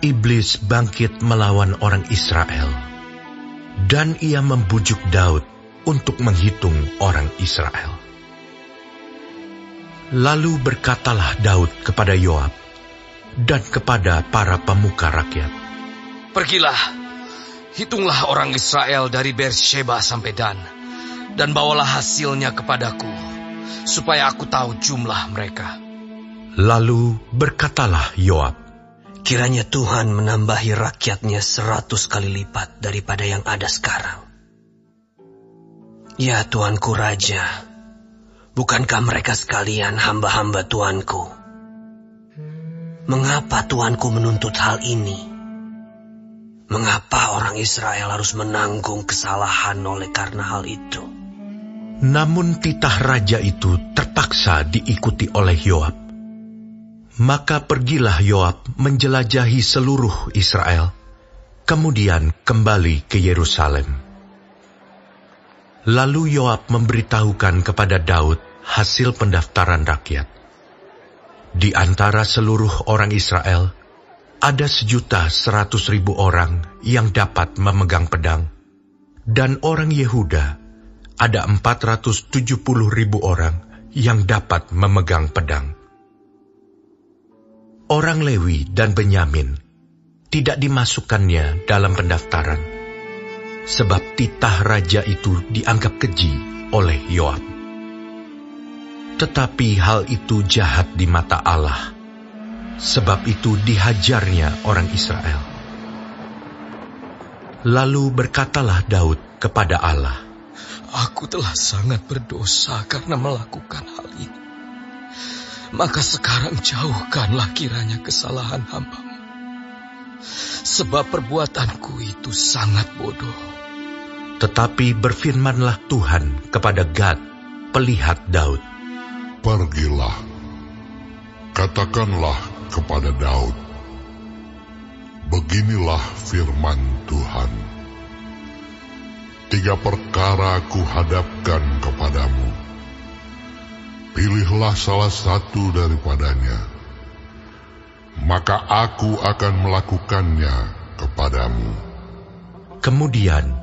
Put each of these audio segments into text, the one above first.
iblis bangkit melawan orang Israel, dan ia membujuk Daud untuk menghitung orang Israel. Lalu berkatalah Daud kepada Yoab dan kepada para pemuka rakyat, "Pergilah, hitunglah orang Israel dari Beersheba sampai dan bawalah hasilnya kepadaku, supaya aku tahu jumlah mereka." Lalu berkatalah Yoab, "Kiranya Tuhan menambahi rakyatnya 100 kali lipat daripada yang ada sekarang. Ya Tuanku Raja, bukankah mereka sekalian hamba-hamba Tuanku? Mengapa Tuanku menuntut hal ini? Mengapa orang Israel harus menanggung kesalahan oleh karena hal itu?" Namun titah raja itu terpaksa diikuti oleh Yoab. Maka pergilah Yoab menjelajahi seluruh Israel, kemudian kembali ke Yerusalem. Lalu Yoab memberitahukan kepada Daud hasil pendaftaran rakyat. Di antara seluruh orang Israel, ada 1.100.000 orang yang dapat memegang pedang, dan orang Yehuda ada 470.000 orang yang dapat memegang pedang. Orang Lewi dan Benyamin tidak dimasukkannya dalam pendaftaran, sebab titah raja itu dianggap keji oleh Yoab. Tetapi hal itu jahat di mata Allah, sebab itu dihajarnya orang Israel. Lalu berkatalah Daud kepada Allah, "Aku telah sangat berdosa karena melakukan hal ini. Maka sekarang jauhkanlah kiranya kesalahan hamba-Mu, sebab perbuatanku itu sangat bodoh." Tetapi berfirmanlah Tuhan kepada Gad, pelihat Daud, "Pergilah, katakanlah kepada Daud, beginilah firman Tuhan. 3 perkara kuhadapkan kepadamu. Pilihlah salah satu daripadanya, maka aku akan melakukannya kepadamu." Kemudian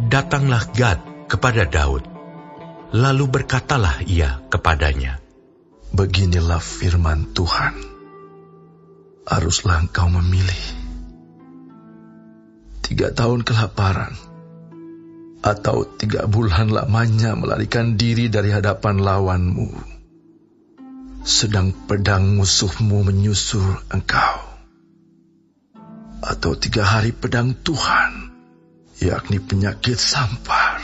datanglah Gad kepada Daud, lalu berkatalah ia kepadanya, "Beginilah firman Tuhan, haruslah engkau memilih 3 tahun kelaparan, atau 3 bulan lamanya melarikan diri dari hadapan lawanmu, sedang pedang musuhmu menyusul engkau, atau 3 hari pedang Tuhan, yakni penyakit sampar,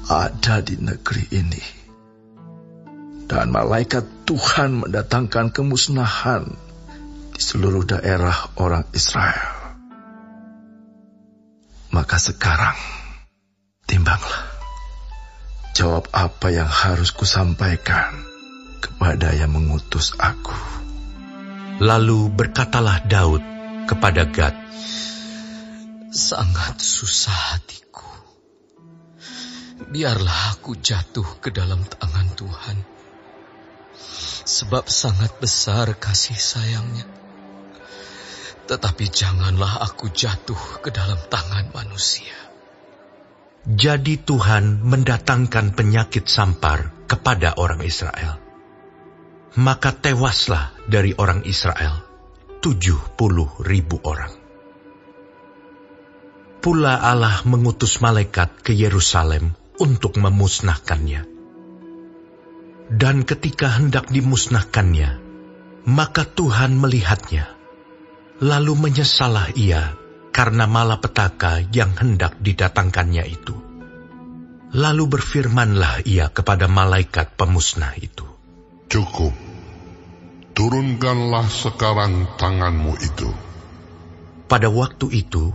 ada di negeri ini, dan malaikat Tuhan mendatangkan kemusnahan di seluruh daerah orang Israel. Maka sekarang timbanglah, jawab apa yang harus kusampaikan kepada yang mengutus aku." Lalu berkatalah Daud kepada Gad, "Sangat susah hatiku. Biarlah aku jatuh ke dalam tangan Tuhan, sebab sangat besar kasih sayangnya. Tetapi janganlah aku jatuh ke dalam tangan manusia." Jadi Tuhan mendatangkan penyakit sampar kepada orang Israel. Maka tewaslah dari orang Israel 70.000 orang. Pula Allah mengutus malaikat ke Yerusalem untuk memusnahkannya. Dan ketika hendak dimusnahkannya, maka Tuhan melihatnya, lalu menyesallah ia karena malapetaka yang hendak didatangkannya itu. Lalu berfirmanlah ia kepada malaikat pemusnah itu, "Cukup, turunkanlah sekarang tanganmu itu." Pada waktu itu,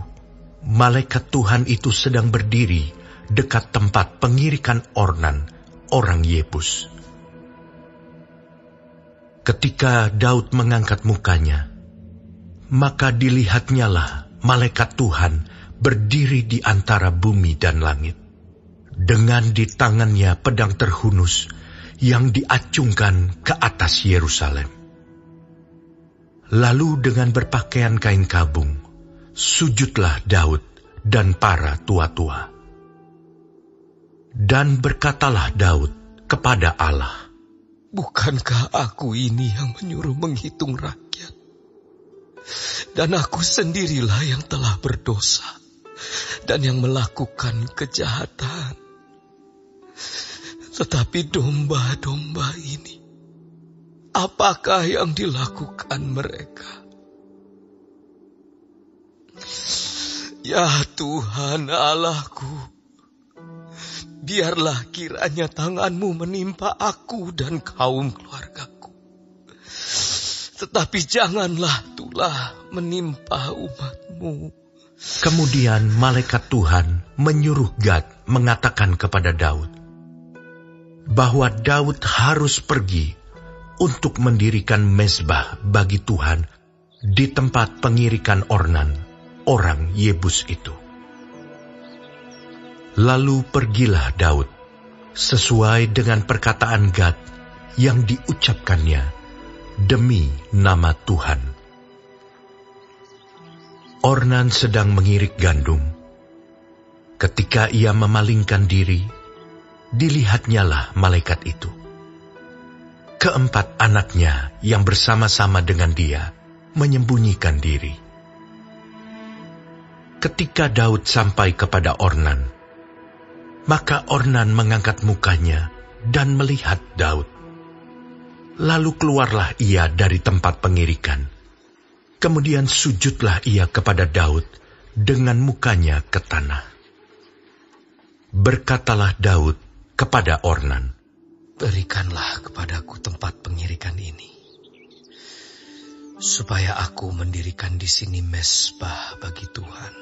malaikat Tuhan itu sedang berdiri dekat tempat pengirikan Ornan, orang Yebus. Ketika Daud mengangkat mukanya, maka dilihatnyalah malaikat Tuhan berdiri di antara bumi dan langit, dengan di tangannya pedang terhunus yang diacungkan ke atas Yerusalem. Lalu dengan berpakaian kain kabung, sujudlah Daud dan para tua-tua. Dan berkatalah Daud kepada Allah, "Bukankah aku ini yang menyuruh menghitung rakyat? Dan aku sendirilah yang telah berdosa dan yang melakukan kejahatan. Tetapi domba-domba ini, apakah yang dilakukan mereka? Ya Tuhan Allahku, biarlah kiranya tangan-Mu menimpa aku dan kaum keluargaku. Tetapi janganlah tulah menimpa umat-Mu." Kemudian malaikat Tuhan menyuruh Gad mengatakan kepada Daud bahwa Daud harus pergi untuk mendirikan mezbah bagi Tuhan di tempat pengirikan Ornan, orang Yebus itu. Lalu pergilah Daud sesuai dengan perkataan Gad yang diucapkannya demi nama Tuhan. Ornan sedang mengirik gandum. Ketika ia memalingkan diri, dilihatnyalah malaikat itu. Keempat anaknya yang bersama-sama dengan dia menyembunyikan diri. Ketika Daud sampai kepada Ornan, maka Ornan mengangkat mukanya dan melihat Daud. Lalu keluarlah ia dari tempat pengirikan. Kemudian sujudlah ia kepada Daud dengan mukanya ke tanah. Berkatalah Daud kepada Ornan, "Berikanlah kepadaku tempat pengirikan ini, supaya aku mendirikan di sini mezbah bagi Tuhan.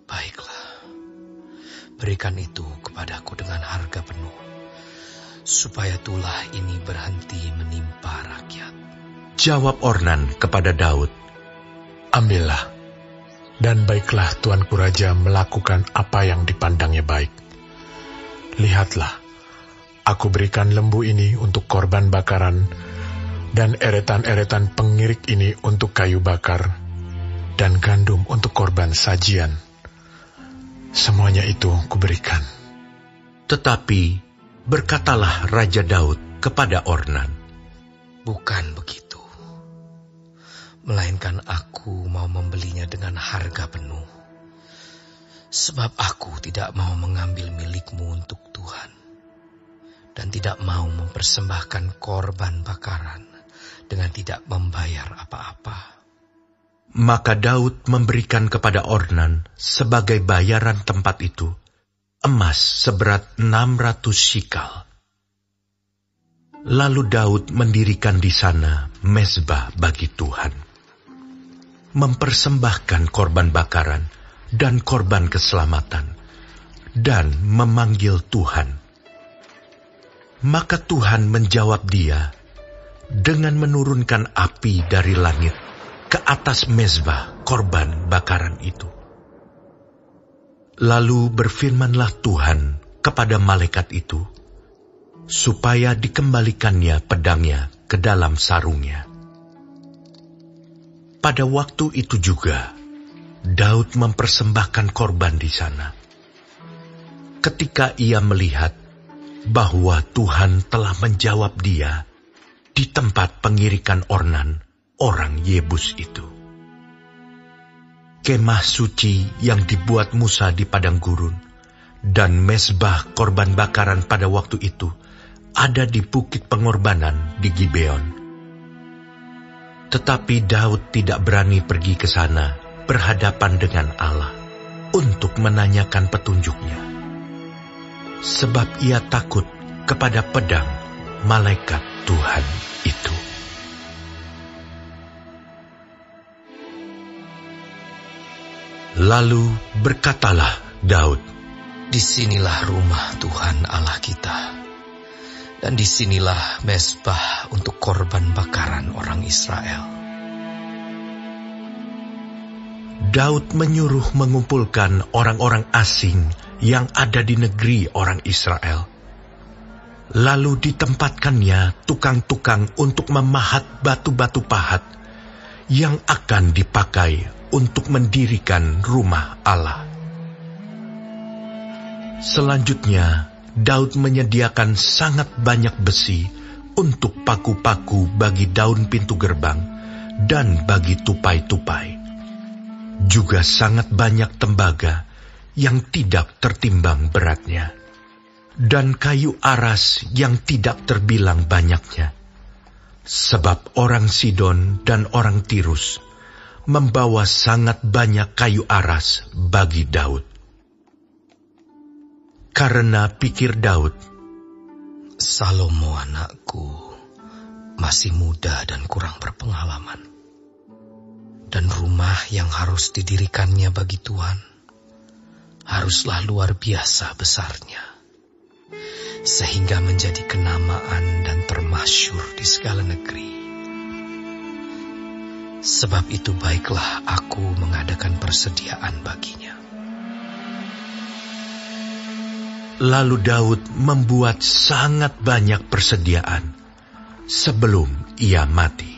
Baiklah, berikan itu kepadaku dengan harga penuh, supaya tulah ini berhenti menimpa rakyat." Jawab Ornan kepada Daud, "Ambillah, dan baiklah tuanku raja melakukan apa yang dipandangnya baik. Lihatlah, aku berikan lembu ini untuk korban bakaran, dan eretan-eretan pengirik ini untuk kayu bakar, dan gandum untuk korban sajian. Semuanya itu kuberikan." Tetapi berkatalah Raja Daud kepada Ornan, "Bukan begitu, melainkan aku mau membelinya dengan harga penuh, sebab aku tidak mau mengambil milikmu untuk Tuhan, dan tidak mau mempersembahkan korban bakaran dengan tidak membayar apa-apa." Maka Daud memberikan kepada Ornan sebagai bayaran tempat itu emas seberat 600 shikal. Lalu Daud mendirikan di sana mezbah bagi Tuhan, mempersembahkan korban bakaran dan korban keselamatan, dan memanggil Tuhan. Maka Tuhan menjawab dia dengan menurunkan api dari langit ke atas mezbah korban bakaran itu. Lalu berfirmanlah Tuhan kepada malaikat itu, supaya dikembalikannya pedangnya ke dalam sarungnya. Pada waktu itu juga, Daud mempersembahkan korban di sana. Ketika ia melihat bahwa Tuhan telah menjawab dia di tempat pengirikan Ornan, orang Yebus itu. Kemah suci yang dibuat Musa di padang gurun dan mezbah korban bakaran pada waktu itu ada di bukit pengorbanan di Gibeon. Tetapi Daud tidak berani pergi ke sana berhadapan dengan Allah untuk menanyakan petunjuknya, sebab ia takut kepada pedang malaikat Tuhan itu. Lalu berkatalah Daud, "Disinilah rumah Tuhan Allah kita, dan disinilah mezbah untuk korban bakaran orang Israel." Daud menyuruh mengumpulkan orang-orang asing yang ada di negeri orang Israel. Lalu ditempatkannya tukang-tukang untuk memahat batu-batu pahat yang akan dipakai untuk mendirikan rumah Allah. Selanjutnya, Daud menyediakan sangat banyak besi untuk paku-paku bagi daun pintu gerbang dan bagi tupai-tupai. Juga sangat banyak tembaga yang tidak tertimbang beratnya, dan kayu aras yang tidak terbilang banyaknya. Sebab orang Sidon dan orang Tirus membawa sangat banyak kayu aras bagi Daud. Karena pikir Daud, Salomo anakku masih muda dan kurang berpengalaman, dan rumah yang harus didirikannya bagi Tuhan haruslah luar biasa besarnya, sehingga menjadi kenamaan dan termasyhur di segala negeri. Sebab itu baiklah aku mengadakan persediaan baginya. Lalu Daud membuat sangat banyak persediaan sebelum ia mati.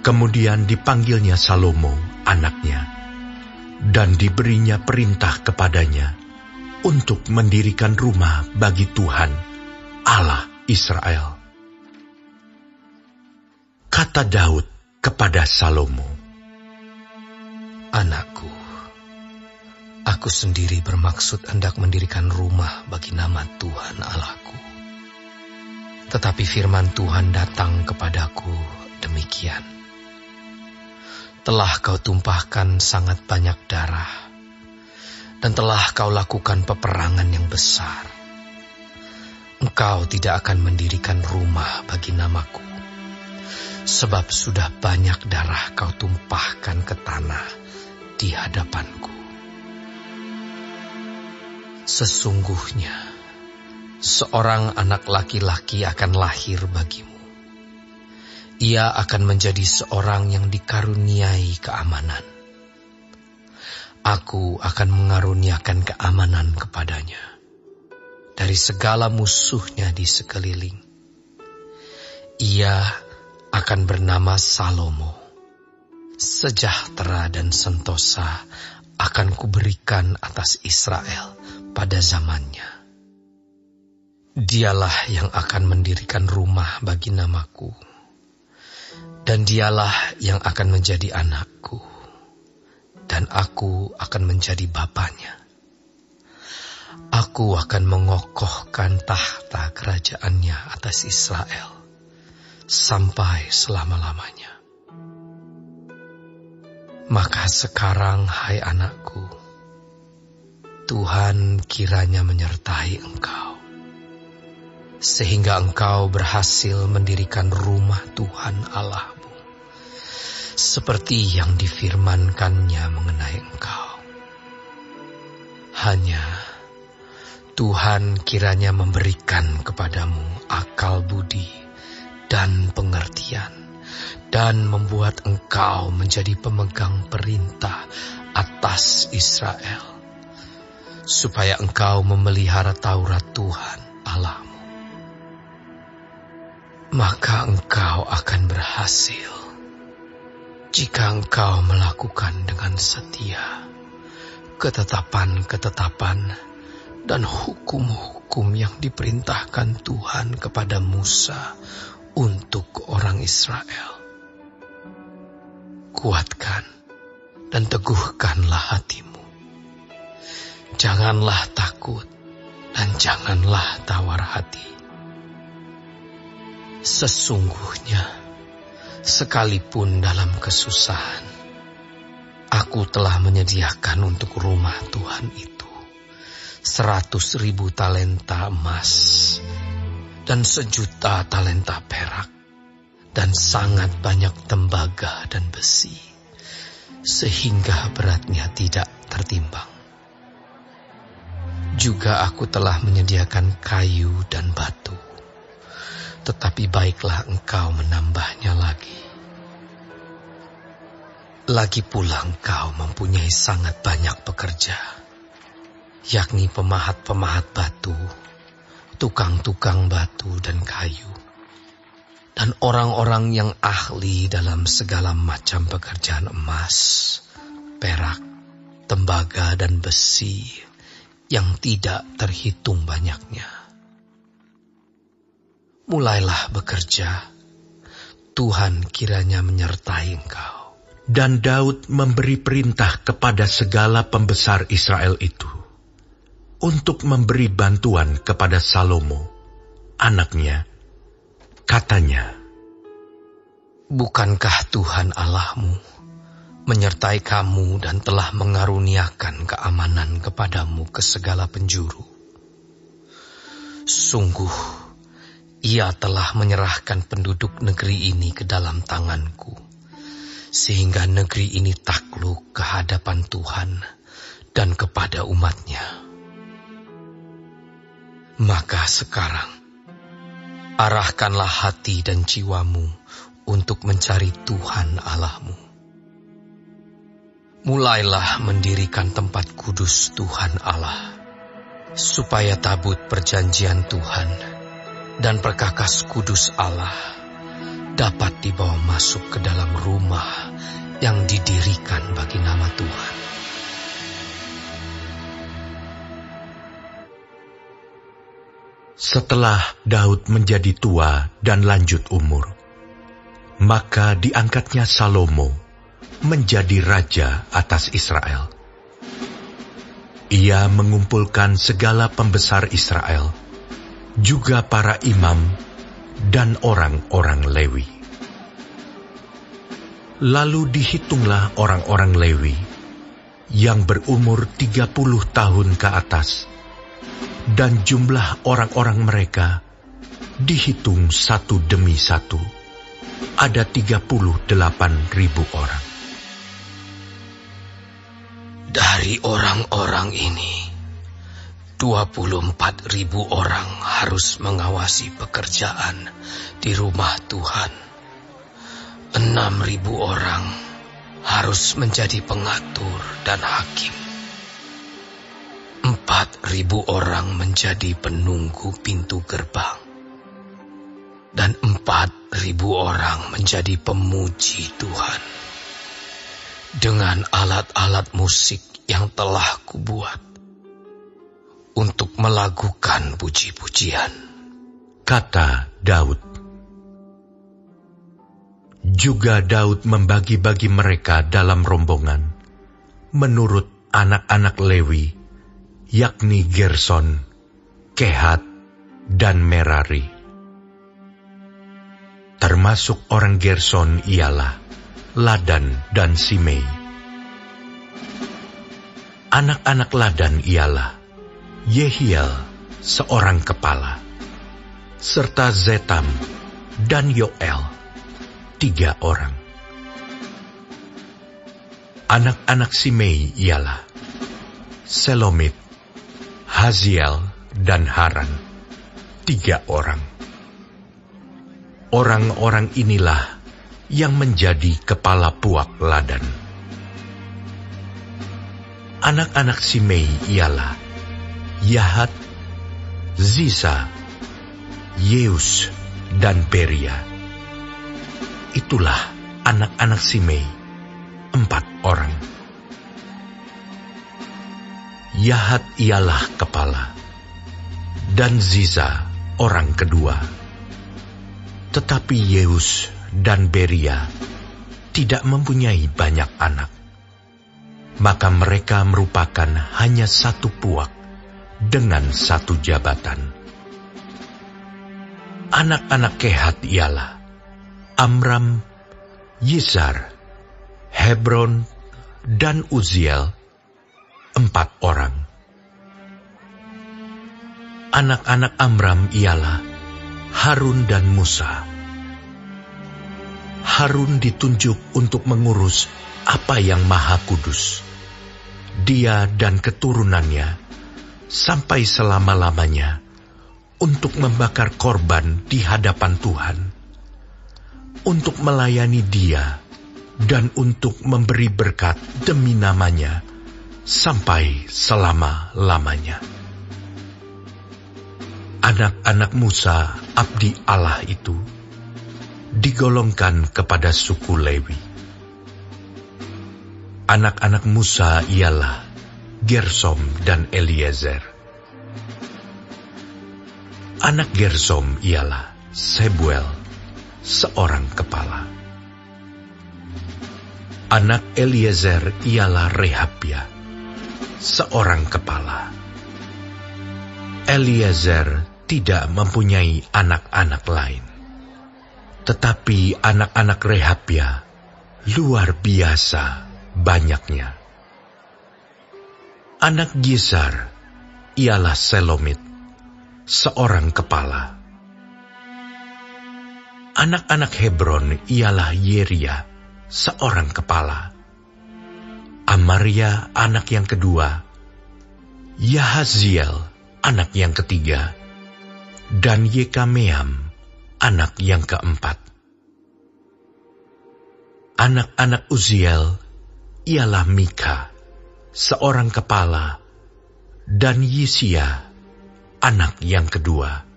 Kemudian dipanggilnya Salomo, anaknya, dan diberinya perintah kepadanya untuk mendirikan rumah bagi Tuhan, Allah Israel. Kata Daud kepada Salomo, Anakku, aku sendiri bermaksud hendak mendirikan rumah bagi nama Tuhan Allahku. Tetapi firman Tuhan datang kepadaku demikian. Telah kau tumpahkan sangat banyak darah, dan telah kau lakukan peperangan yang besar. Engkau tidak akan mendirikan rumah bagi namaku, sebab sudah banyak darah kau tumpahkan ke tanah di hadapanku. Sesungguhnya, seorang anak laki-laki akan lahir bagimu. Ia akan menjadi seorang yang dikaruniai keamanan. Aku akan mengaruniakan keamanan kepadanya dari segala musuhnya di sekeliling. Ia akan bernama Salomo. Sejahtera dan sentosa akan kuberikan atas Israel pada zamannya. Dialah yang akan mendirikan rumah bagi namaku, dan dialah yang akan menjadi anakku, dan aku akan menjadi bapanya. Aku akan mengokohkan tahta kerajaannya atas Israel sampai selama-lamanya. Maka sekarang, hai anakku, Tuhan kiranya menyertai engkau, sehingga engkau berhasil mendirikan rumah Tuhan Allahmu, seperti yang difirmankannya mengenai engkau. Hanya Tuhan kiranya memberikan kepadamu akal budi dan pengertian, dan membuat engkau menjadi pemegang perintah atas Israel, supaya engkau memelihara Taurat Tuhan Allahmu. Maka engkau akan berhasil jika engkau melakukan dengan setia ketetapan-ketetapan dan hukum-hukum yang diperintahkan Tuhan kepada Musa untuk orang Israel. Kuatkan dan teguhkanlah hatimu. Janganlah takut dan janganlah tawar hati. Sesungguhnya, sekalipun dalam kesusahan, aku telah menyediakan untuk rumah Tuhan itu 100.000 talenta emas dan 1.000.000 talenta perak dan sangat banyak tembaga dan besi, sehingga beratnya tidak tertimbang. Juga aku telah menyediakan kayu dan batu, tetapi baiklah engkau menambahnya lagi. Lagi pula engkau mempunyai sangat banyak pekerja, yakni pemahat-pemahat batu tukang-tukang batu dan kayu, dan orang-orang yang ahli dalam segala macam pekerjaan emas, perak, tembaga, dan besi yang tidak terhitung banyaknya. Mulailah bekerja, Tuhan kiranya menyertai engkau. Dan Daud memberi perintah kepada segala pembesar Israel itu untuk memberi bantuan kepada Salomo, anaknya. Katanya, "Bukankah Tuhan Allahmu menyertai kamu dan telah mengaruniakan keamanan kepadamu ke segala penjuru? Sungguh, Ia telah menyerahkan penduduk negeri ini ke dalam tanganku, sehingga negeri ini takluk ke hadapan Tuhan dan kepada umat-Nya. Maka sekarang, arahkanlah hati dan jiwamu untuk mencari Tuhan Allahmu. Mulailah mendirikan tempat kudus Tuhan Allah, supaya tabut perjanjian Tuhan dan perkakas kudus Allah dapat dibawa masuk ke dalam rumah yang didirikan bagi nama Tuhan." Setelah Daud menjadi tua dan lanjut umur, maka diangkatnya Salomo menjadi raja atas Israel. Ia mengumpulkan segala pembesar Israel, juga para imam dan orang-orang Lewi. Lalu dihitunglah orang-orang Lewi yang berumur 30 tahun ke atas, dan jumlah orang-orang mereka dihitung satu demi satu, ada 38.000 orang. Dari orang-orang ini, 24.000 orang harus mengawasi pekerjaan di rumah Tuhan. 6.000 orang harus menjadi pengatur dan hakim. 4.000 orang menjadi penunggu pintu gerbang. Dan 4.000 orang menjadi pemuji Tuhan dengan alat-alat musik yang telah kubuat untuk melakukan puji-pujian. Kata Daud. Juga Daud membagi-bagi mereka dalam rombongan menurut anak-anak Lewi, yakni Gerson, Kehat, dan Merari. Termasuk orang Gerson ialah Ladan dan Simei. Anak-anak Ladan ialah Yehiel, seorang kepala, serta Zetam dan Yoel, 3 orang. Anak-anak Simei ialah Selomit, Haziel, dan Haran, 3 orang. Orang-orang inilah yang menjadi kepala puak Ladan. Anak-anak Simei ialah Yahat, Zisa, Yeus, dan Beria. Itulah anak-anak Simei, 4 orang. Yahat ialah kepala, dan Ziza orang kedua. Tetapi Yeus dan Beria tidak mempunyai banyak anak. Maka mereka merupakan hanya satu puak dengan satu jabatan. Anak-anak Kehat ialah Amram, Yizar, Hebron, dan Uziel, 4 orang. Anak-anak Amram ialah Harun dan Musa. Harun ditunjuk untuk mengurus apa yang maha kudus, dia dan keturunannya, sampai selama-lamanya, untuk membakar korban di hadapan Tuhan, untuk melayani dia, dan untuk memberi berkat demi namanya, sampai selama-lamanya. anak-anak Musa, abdi Allah itu, digolongkan kepada suku Lewi. Anak-anak Musa ialah Gersom dan Eliezer. Anak Gersom ialah Sebuel, seorang kepala. Anak Eliezer ialah Rehabia, seorang kepala. Eliezer tidak mempunyai anak-anak lain. Tetapi anak-anak Rehabia luar biasa banyaknya. Anak Gisar ialah Selomit, seorang kepala. Anak-anak Hebron ialah Yeria, seorang kepala. Amaria anak yang kedua, Yahaziel anak yang ketiga, dan Yekameam anak yang keempat. Anak-anak Uziel ialah Mika, seorang kepala, dan Yisia anak yang kedua.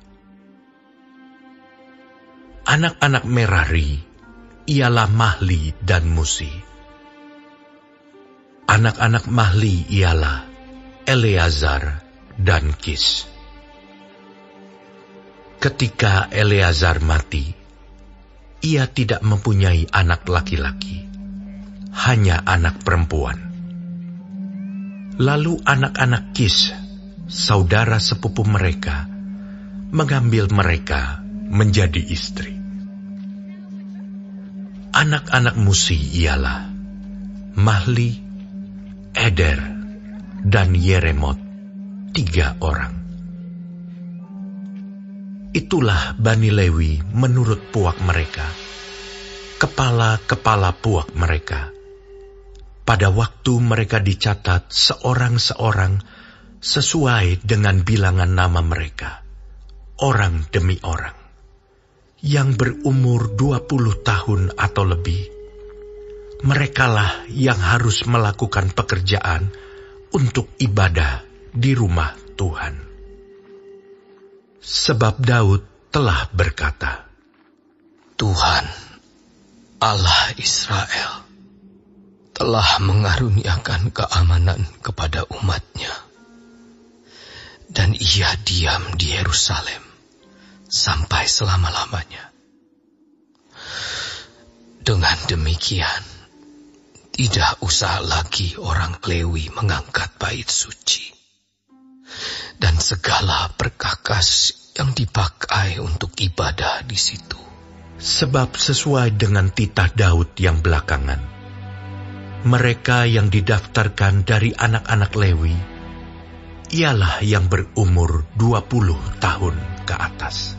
Anak-anak Merari ialah Mahli dan Musi. Anak-anak Mahli ialah Eleazar dan Kis. Ketika Eleazar mati, ia tidak mempunyai anak laki-laki, hanya anak perempuan. Lalu anak-anak Kis, saudara sepupu mereka, mengambil mereka menjadi istri. Anak-anak Musi ialah Mahli, Eder, dan Yeremot, 3 orang. Itulah Bani Lewi menurut puak mereka, kepala-kepala puak mereka. Pada waktu mereka dicatat seorang-seorang sesuai dengan bilangan nama mereka, orang demi orang. Yang berumur 20 tahun atau lebih, merekalah yang harus melakukan pekerjaan untuk ibadah di rumah Tuhan. Sebab Daud telah berkata, Tuhan, Allah Israel, telah mengaruniakan keamanan kepada umat-Nya, dan ia diam di Yerusalem sampai selama-lamanya. Dengan demikian, tidak usah lagi orang Lewi mengangkat bait suci dan segala perkakas yang dipakai untuk ibadah di situ. Sebab sesuai dengan titah Daud yang belakangan, mereka yang didaftarkan dari anak-anak Lewi ialah yang berumur 20 tahun ke atas.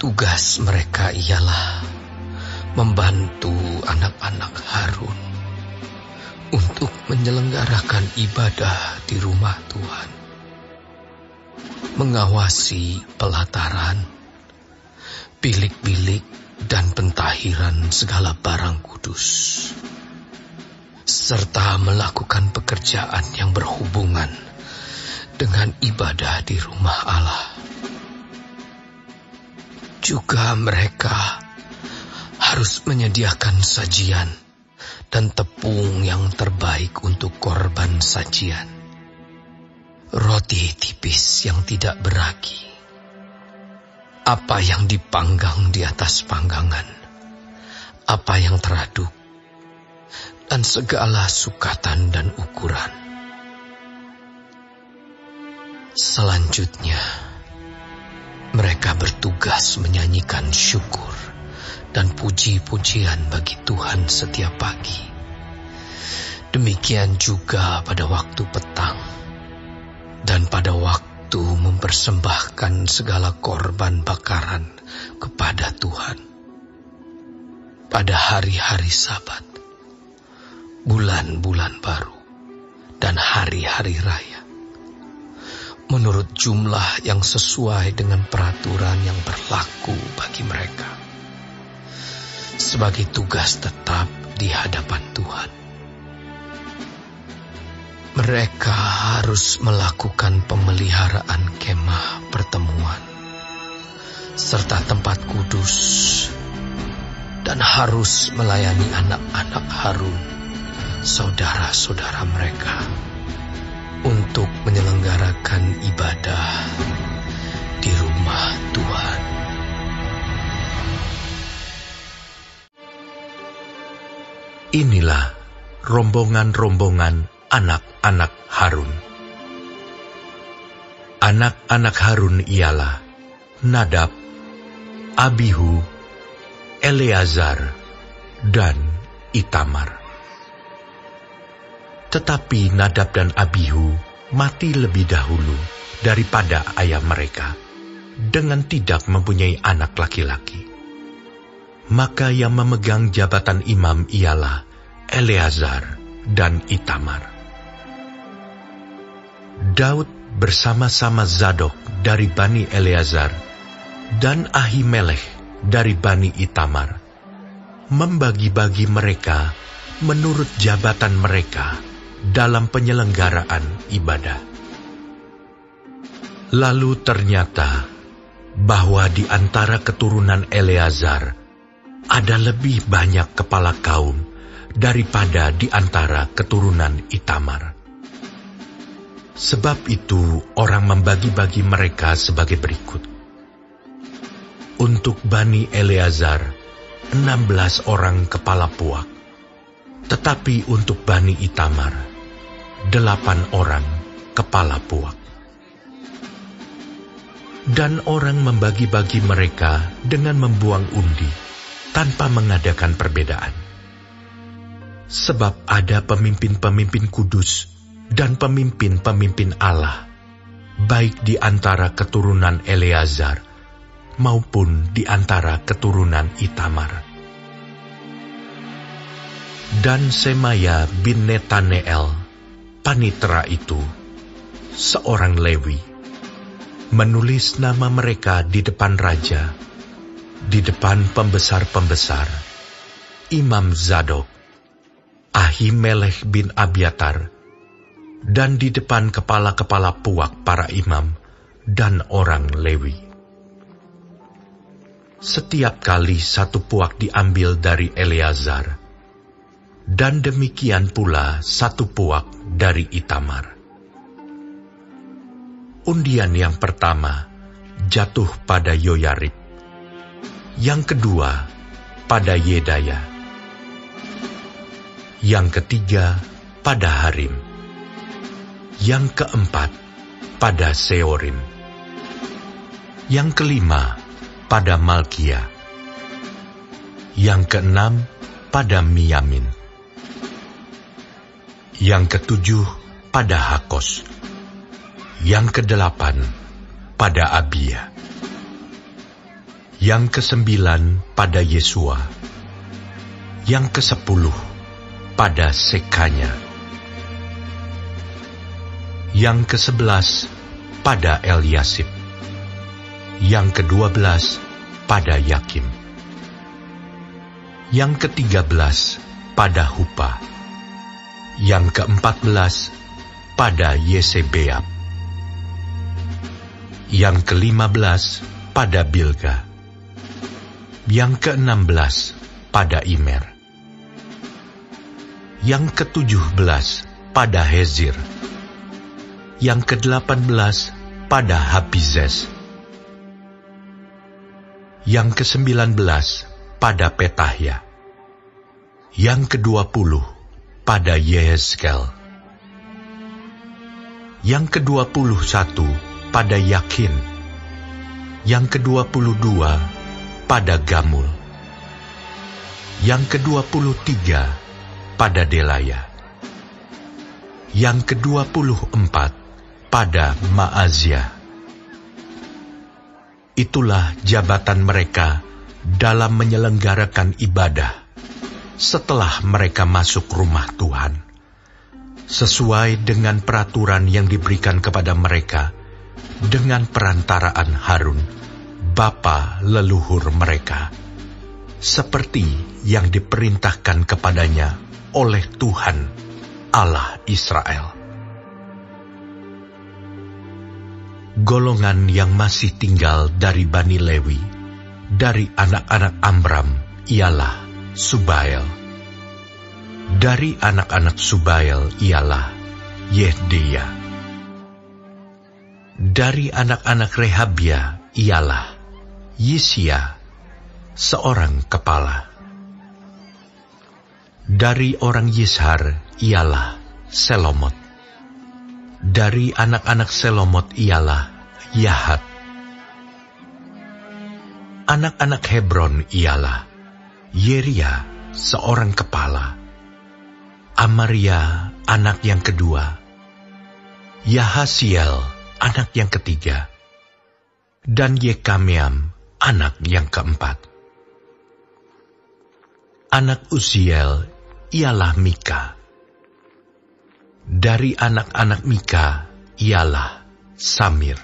Tugas mereka ialah membantu anak-anak Harun untuk menyelenggarakan ibadah di rumah Tuhan, mengawasi pelataran, bilik-bilik, dan pentahiran segala barang kudus, serta melakukan pekerjaan yang berhubungan dengan ibadah di rumah Allah. Juga mereka harus menyediakan sajian dan tepung yang terbaik untuk korban sajian, roti tipis yang tidak beragi, apa yang dipanggang di atas panggangan, apa yang teraduk, dan segala sukatan dan ukuran. Selanjutnya, mereka bertugas menyanyikan syukur dan puji-pujian bagi Tuhan setiap pagi. Demikian juga pada waktu petang dan pada waktu mempersembahkan segala korban bakaran kepada Tuhan. Pada hari-hari Sabat, bulan-bulan baru, dan hari-hari raya, menurut jumlah yang sesuai dengan peraturan yang berlaku bagi mereka, sebagai tugas tetap di hadapan Tuhan. Mereka harus melakukan pemeliharaan kemah pertemuan serta tempat kudus, dan harus melayani anak-anak Harun, saudara-saudara mereka, untuk menyelenggarakan ibadah di rumah Tuhan. Inilah rombongan-rombongan anak-anak Harun. Anak-anak Harun ialah Nadab, Abihu, Eleazar, dan Itamar. Tetapi Nadab dan Abihu mati lebih dahulu daripada ayah mereka, dengan tidak mempunyai anak laki-laki. Maka yang memegang jabatan imam ialah Eleazar dan Itamar. Daud bersama-sama Zadok dari Bani Eleazar dan Ahimelech dari Bani Itamar membagi-bagi mereka menurut jabatan mereka dalam penyelenggaraan ibadah. Lalu ternyata bahwa di antara keturunan Eleazar ada lebih banyak kepala kaum daripada di antara keturunan Itamar. Sebab itu orang membagi-bagi mereka sebagai berikut. Untuk Bani Eleazar, 16 orang kepala puak. Tetapi untuk Bani Itamar, 8 orang kepala puak. Dan orang membagi-bagi mereka dengan membuang undi, tanpa mengadakan perbedaan. Sebab ada pemimpin-pemimpin kudus dan pemimpin-pemimpin Allah, baik di antara keturunan Eleazar maupun di antara keturunan Itamar. Dan Semaya bin Netaneel, panitera itu, seorang Lewi, menulis nama mereka di depan raja, di depan pembesar-pembesar, Imam Zadok, Ahimelech bin Abiatar, dan di depan kepala-kepala puak para imam dan orang Lewi. Setiap kali satu puak diambil dari Eleazar, dan demikian pula satu puak dari Itamar. Undian yang pertama jatuh pada Yoyarib, yang kedua pada Yedaya, yang ketiga pada Harim, yang keempat pada Seorim, yang kelima pada Malkia, yang keenam pada Miyamin, yang ketujuh pada Hakos, yang kedelapan pada Abia, yang kesembilan pada Yesua, yang kesepuluh pada Sekanya, yang ke-11 pada Eliasib, yang ke-12 pada Yakim, yang ke-13 pada Hupa, yang ke-14 pada Yesebeab, yang ke-15 pada Bilga, yang ke-16 pada Imer, yang ke-17 pada Hezir, yang ke-18 pada Habizes, yang ke-19 pada Petahya, yang ke-20 pada Yehezkel, yang ke-21 pada Yakin, yang ke-22 pada Gamul, yang ke-23 pada Delaya, yang ke-24 pada Ma'azia. Itulah jabatan mereka dalam menyelenggarakan ibadah setelah mereka masuk rumah Tuhan, sesuai dengan peraturan yang diberikan kepada mereka dengan perantaraan Harun, bapa leluhur mereka, seperti yang diperintahkan kepadanya oleh Tuhan Allah Israel. golongan yang masih tinggal dari Bani Lewi, dari anak-anak Amram ialah Subael. Dari anak-anak Subael ialah Yehdeya. Dari anak-anak Rehabia ialah Yisia, seorang kepala. Dari orang Yishar ialah Selomot. Dari anak-anak Selomot ialah Yahat. Anak-anak Hebron ialah Yeria, seorang kepala, Amaria, anak yang kedua, Yahasiel, anak yang ketiga, dan Yekameam, anak yang keempat. Anak Uziel ialah Mika. Dari anak-anak Mika ialah Samir.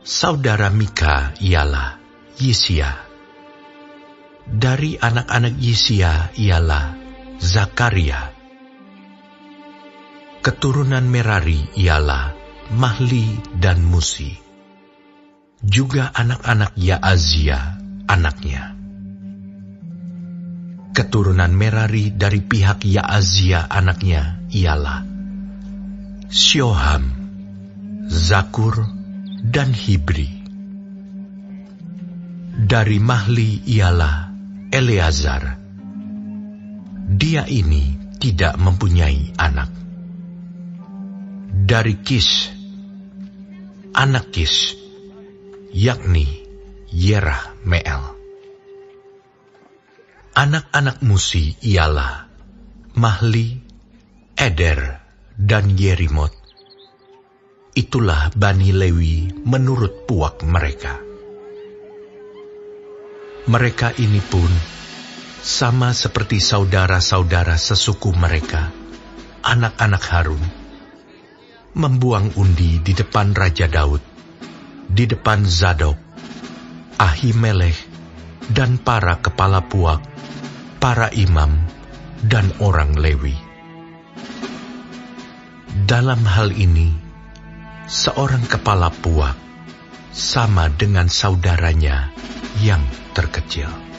Saudara Mika ialah Yisia. Dari anak-anak Yisia ialah Zakaria. Keturunan Merari ialah Mahli dan Musi. Juga anak-anak Yaazia, anaknya. Keturunan Merari dari pihak Yaazia, anaknya ialah Shoham, Zakur, dan Hibri. Dari Mahli ialah Eleazar. Dia ini tidak mempunyai anak. Dari Kish, anak Kish, yakni Yerahmeel. Anak-anak Musi ialah Mahli, Eder, dan Yerimot. Itulah Bani Lewi menurut puak mereka. Mereka ini pun sama seperti saudara-saudara sesuku mereka, anak-anak Harun, membuang undi di depan Raja Daud, di depan Zadok, Ahimelech, dan para kepala puak, para imam, dan orang Lewi. Dalam hal ini, seorang kepala puak sama dengan saudaranya yang terkecil.